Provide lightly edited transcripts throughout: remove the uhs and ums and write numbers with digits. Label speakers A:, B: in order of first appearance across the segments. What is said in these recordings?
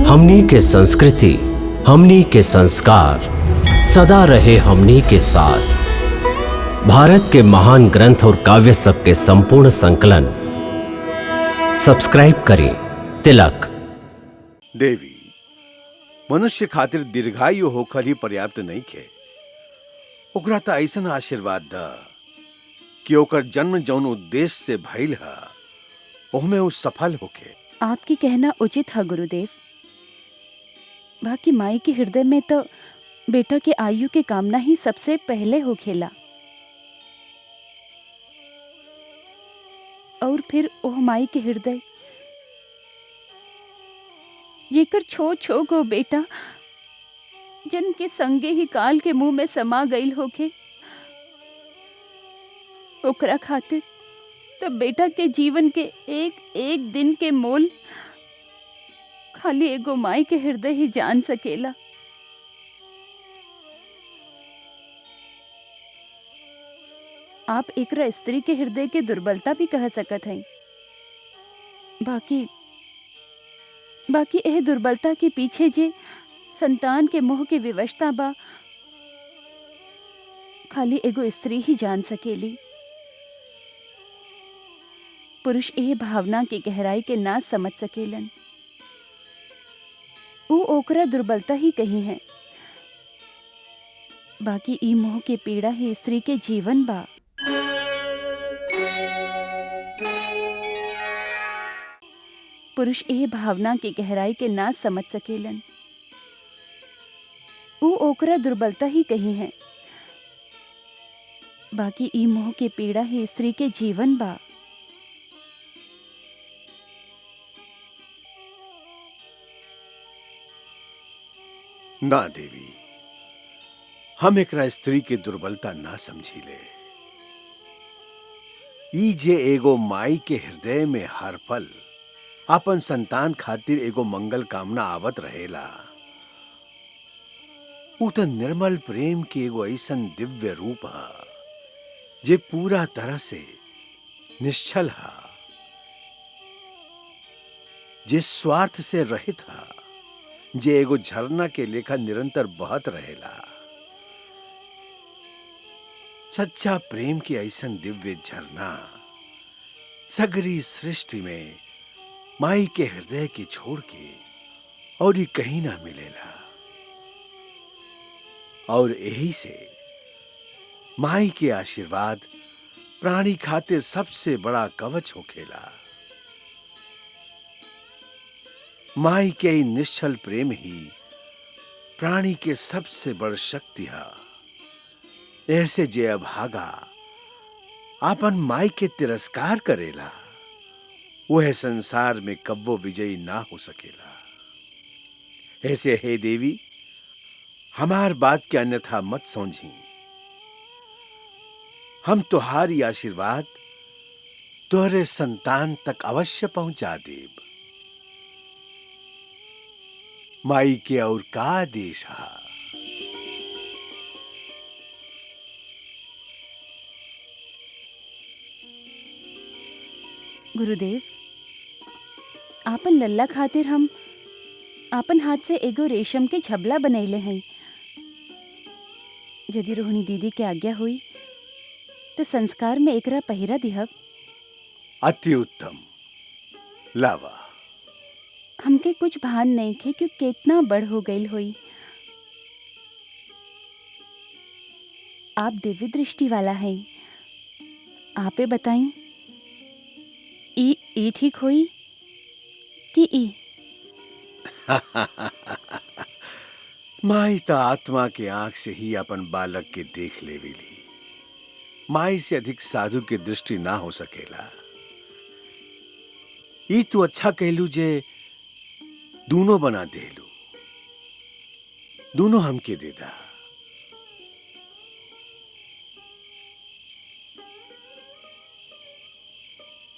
A: हमनी के संस्कृति, हमनी के संस्कार सदा रहे हमनी के साथ। भारत के महान ग्रंथ और काव्य सब के संपूर्ण संकलन सब्सक्राइब करें तिलक।
B: देवी मनुष्य खातिर दीर्घायु होकर ही पर्याप्त नहीं खे। ओकरा त ऐसन आशीर्वाद द कि ओकर जन्म जौन उद्देश्य से भइल है ओहमे वो सफल होके।
C: आपकी कहना उचित है गुरुदेव। बाकी माई के हृदय में तो बेटा के आयु की कामना ही सबसे पहले हो खेला, और फिर ओह माई के हृदय जेकर छो छो गो बेटा जन के संगे ही काल के मुंह में समा गईल होके, ओकरा खातिर तब बेटा के जीवन के एक एक दिन के मोल खाली एगो माई के हृदय ही जान सकेला। आप एकरा स्त्री के हृदय के दुर्बलता भी कह सकत हैं। बाकी यह दुर्बलता के पीछे जे संतान के मोह के विवशता बा, खाली एगो स्त्री ही जान सकेली। पुरुष यह भावना के गहराई के ना समझ सकेलन। वो ओकरा दुर्बलता ही कही है। बाकी ई मोह के पीड़ा ही स्त्री के जीवन बा। पुरुष यह भावना के गहराई के ना समझ सकेलन। वो ओकरा दुर्बलता ही कही है। बाकी ई मोह के पीड़ा ही स्त्री के जीवन बा।
B: ना देवी, हम एकरा स्त्री के दुर्बलता ना समझी ले। ई जे एगो माई के हृदय में हर पल अपन संतान खातिर एगो मंगल कामना आवत रहेला, ऊ त निर्मल प्रेम के एगो ऐसन दिव्य रूप है जे पूरा तरह से निश्चल है, जे स्वार्थ से रहित है, जे एगो झरना के लेखा निरंतर बहत रहेला। सच्चा प्रेम की ऐसन दिव्य झरना सगरी सृष्टि में माई के हृदय के छोड़ के और ही कहीं ना मिलेला। और यही से माई के आशीर्वाद प्राणी खातिर सबसे बड़ा कवच होखेला। माई के निश्चल प्रेम ही प्राणी के सबसे बड़ शक्ति है। ऐसे जे अभागा आपन माई के तिरस्कार करेला, वह संसार में कब्बो विजयी ना हो सकेला। ऐसे हे देवी, हमार बात के अन्यथा मत समझी। हम तुहारी आशीर्वाद तोहरे संतान तक अवश्य पहुंचा देब। माई के और का आदेश है।
C: गुरुदेव, आपन लल्ला खातिर हम आपन हाथ से एगो रेशम के झबला बनैले हैं। यदि रोहिणी दीदी के आज्ञा हुई तो संस्कार में एकरा पहिरा दिहब।
B: अति उत्तम, लावा।
C: हमके कुछ भान नहीं खे कि कितना बड़ हो गई हुई। आप दिव्य दृष्टि वाला है, आपे बताई ई ठीक हुई कि ई?
B: माई ता आत्मा के आंख से ही अपन बालक के देख लेवेली। माई से अधिक साधु के दृष्टि ना हो सकेला। ई तू अच्छा कहलू जे दोनों बना देलू। दोनों हमके दे दा।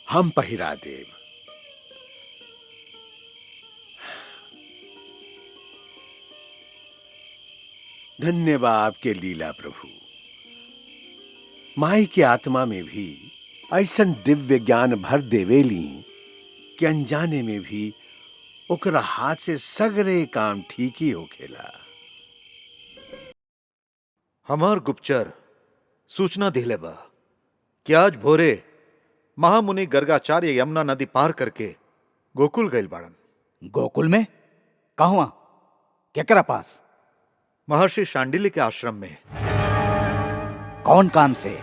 B: हम पहिरा देव। धन्यवाद आपके लीला प्रभु। माई के आत्मा में भी ऐसन दिव्य ज्ञान भर देवेली कि अनजाने में भी ओकरा हाथ से सगरे काम ठीक ही होखेला।
D: हमार गुप्तचर सूचना दिले बा कि आज भोरे महामुनि गर्गाचार्य यमुना नदी पार करके गोकुल गइल बाड़न।
E: गोकुल में? कहवा? केकरा पास?
D: महर्षि शांडिल्य के आश्रम में।
E: कौन काम से?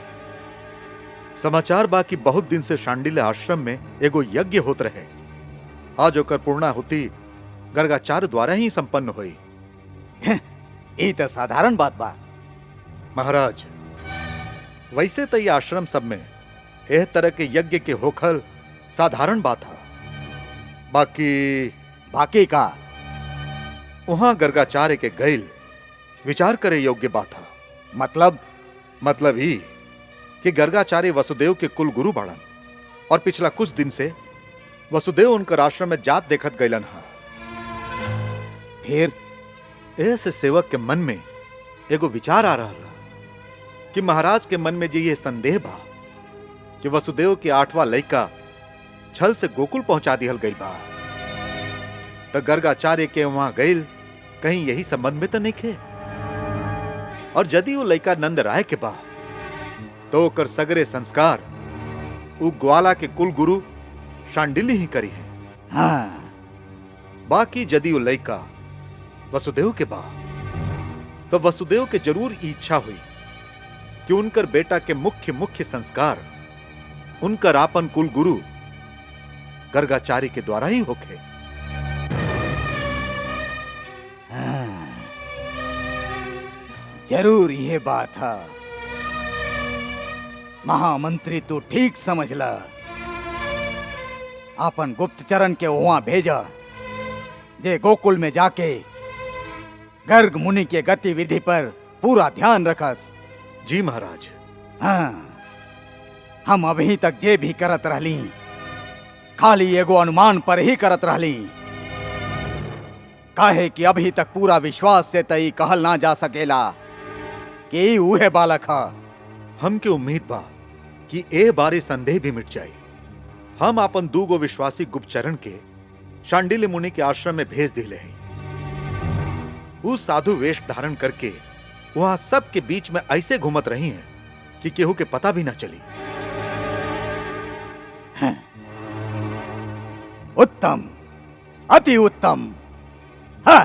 D: समाचार बा कि बहुत दिन से शांडिल्य आश्रम में एगो यज्ञ होत रहे। आज ओकर पूर्णाहुति गर्गाचार्य द्वारा ही संपन्न हुई।
E: ई तो साधारण बात बा।
D: महाराज, वैसे तो ये आश्रम सब में एह तरह के यज्ञ के होखल साधारण बात है।
E: बाकी का
D: वहां गर्गाचार्य के गैल विचार करे योग्य बात है।
E: मतलब
D: ही कि गर्गाचार्य वसुदेव के कुल गुरु बाड़न और पिछला कुछ दिन से वसुदेव उनकर आश्रम में जात देखत गैलन हा।
E: फिर
D: ऐसे सेवक के मन में एगो विचार आ रहा कि महाराज के मन में जो ये संदेह बा कि वसुदेव के 8वां लड़का छल से गोकुल पहुंचा दिहल गई बा, तो गर्गाचार्य के वहां गइल कहीं यही संबंध में तो नहीं खे। और यदि वो लड़का नंद राय के बा तो ओकर सगरे संस्कार उ ग्वाला के कुल गुरु शांडिल्य ही करी है।
E: हाँ।
D: बाकी यदि वो लड़का वसुदेव के बा तो वसुदेव के जरूर इच्छा हुई कि उनकर बेटा के मुख्य संस्कार उनकर आपन कुल गुरु गर्गाचार्य के द्वारा ही होखे।
E: हाँ। जरूर यह बात है। महामंत्री तू ठीक समझला। आपन गुप्तचरण के वहां भेजा जे गोकुल में जाके गर्ग मुनि के गतिविधि पर पूरा ध्यान रखस।
D: जी महाराज।
E: हाँ, हम अभी तक जे भी करत रहली खाली एगो अनुमान पर ही करत रहली। काहे कि अभी तक पूरा विश्वास से तई कहल ना जा सकेला कि ई उहे बालक है।
D: हमके उम्मीद बा कि ए बारे संदेह भी मिट जाए। हम अपन 2 विश्वासी गुप्तचरण के शांडिल्य मुनि के आश्रम में भेज दिले हैं। उस साधु वेश धारण करके वहां सबके बीच में ऐसे घूमत रही हैं कि केहू के पता भी ना चली।
E: उत्तम, अति उत्तम। हाँ।